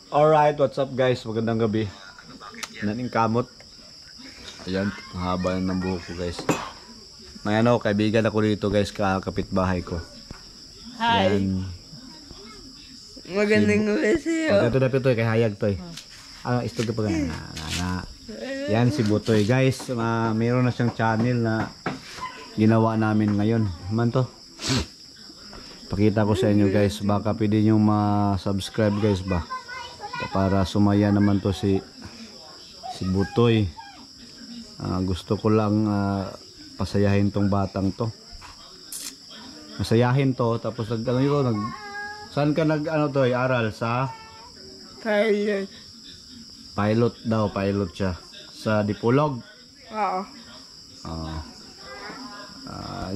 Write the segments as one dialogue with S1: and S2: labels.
S1: Alright, what's up guys? Magandang gabi. Naning kamot. Ayan, haba ng buhok ko guys. May kaibigan ako dito guys, kapitbahay ko.
S2: Hi.
S1: Yan.
S2: Magandang gabi sa'yo.
S1: Ito na pito kay hayag to eh. Istog pa ganyan. Yan si Butoy guys. Mayroon na siyang channel na ginawa namin ngayon. Man to. Pakita ko sa inyo guys. Baka pwede nyo ma-subscribe guys ba. Para sumaya naman to si Butoy. Gusto ko lang pasayahin tong batang to. Masayahin to. Tapos saan ka aral sa?
S2: Pilot.
S1: Pilot daw, pilot siya. Sa Dipolog.
S2: Oo.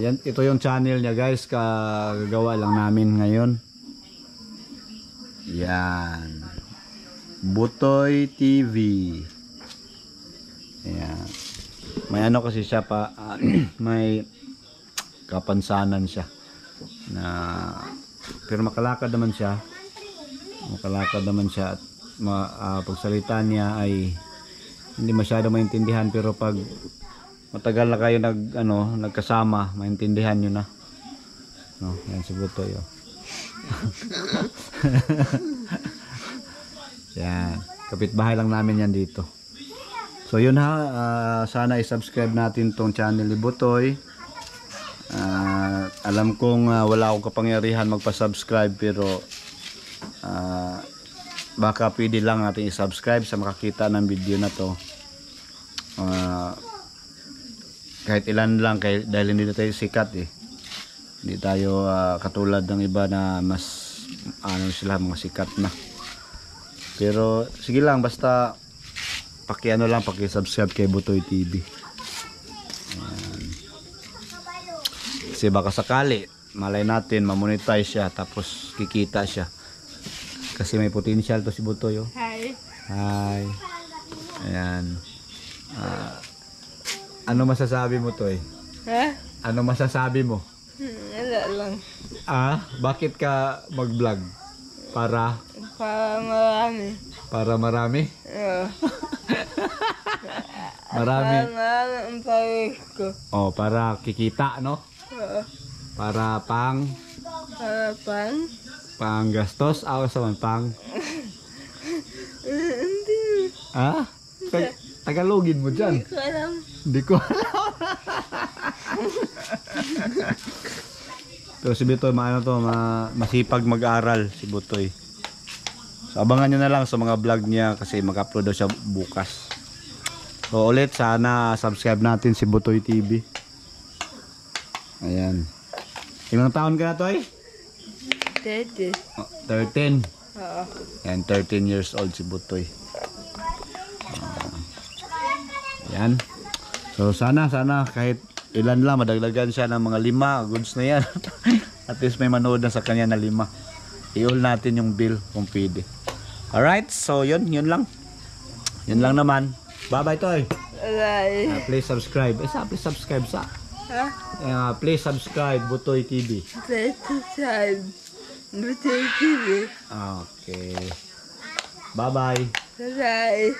S1: Ito yung channel niya guys, kagagawa lang namin ngayon. Yan. Butoy TV. Yan. May kasi siya pa, may kapansanan siya. Pero makalakad naman siya. At pagsalita niya ay hindi masyado maintindihan, pero pag matagal na kayo nagkasama, maintindihan nyo na. No, yan si Butoy. Yan, kapitbahay lang namin yan dito. So yun sana i-subscribe natin tong channel ni Butoy. Alam kong wala akong kapangyarihan magpa-subscribe, pero baka pwede lang natin i-subscribe sa makakita ng video na to. Kahit ilan lang, dahil hindi tayo sikat eh. Hindi tayo katulad ng iba na mas sila mga sikat na. Pero sige lang, basta paki-subscribe kay Butoy TV. Ayan. Kasi baka sakali malay natin ma-monetize siya, tapos kikita siya. Kasi may potential to si Butoy.
S2: Hi.
S1: Hi. Ayan. Ano masasabi mo, Toy?
S2: Ha?
S1: Ano masasabi mo?
S2: Wala lang.
S1: Bakit ka mag-vlog? Para
S2: Marami.
S1: Para marami?
S2: Oo.
S1: Marami.
S2: Marami ang pawis ko.
S1: Para kikita, no?
S2: Oo.
S1: Para pang gastos, sa pang.
S2: Hindi.
S1: Tagalogin mo dyan.
S2: Hindi ko alam.
S1: Hindi ko alam. Pero si Butoy, masipag mag-aral si Butoy. So abangan nyo na lang sa mga vlog niya, kasi mag-upload daw siya bukas. So ulit, sana subscribe natin si Butoy TV. Ayan. Ilang taon ka na, Toy?
S2: 30.
S1: 13.
S2: Oo.
S1: Yan, 13 years old si Butoy. Yan. So sana kahit ilan lang, madagdagan siya ng mga 5 goods na yan. At least may manood na sa kanya na 5. I-all natin yung bill kung pwede. Alright, so yun lang. Yun lang naman. Bye-bye, Toy.
S2: Bye.
S1: Please subscribe. Please subscribe sa.
S2: Ha?
S1: Please subscribe Butoy TV.
S2: Please subscribe. Butoy TV.
S1: Okay. Bye-bye.
S2: Bye.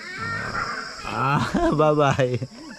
S1: Bye-bye.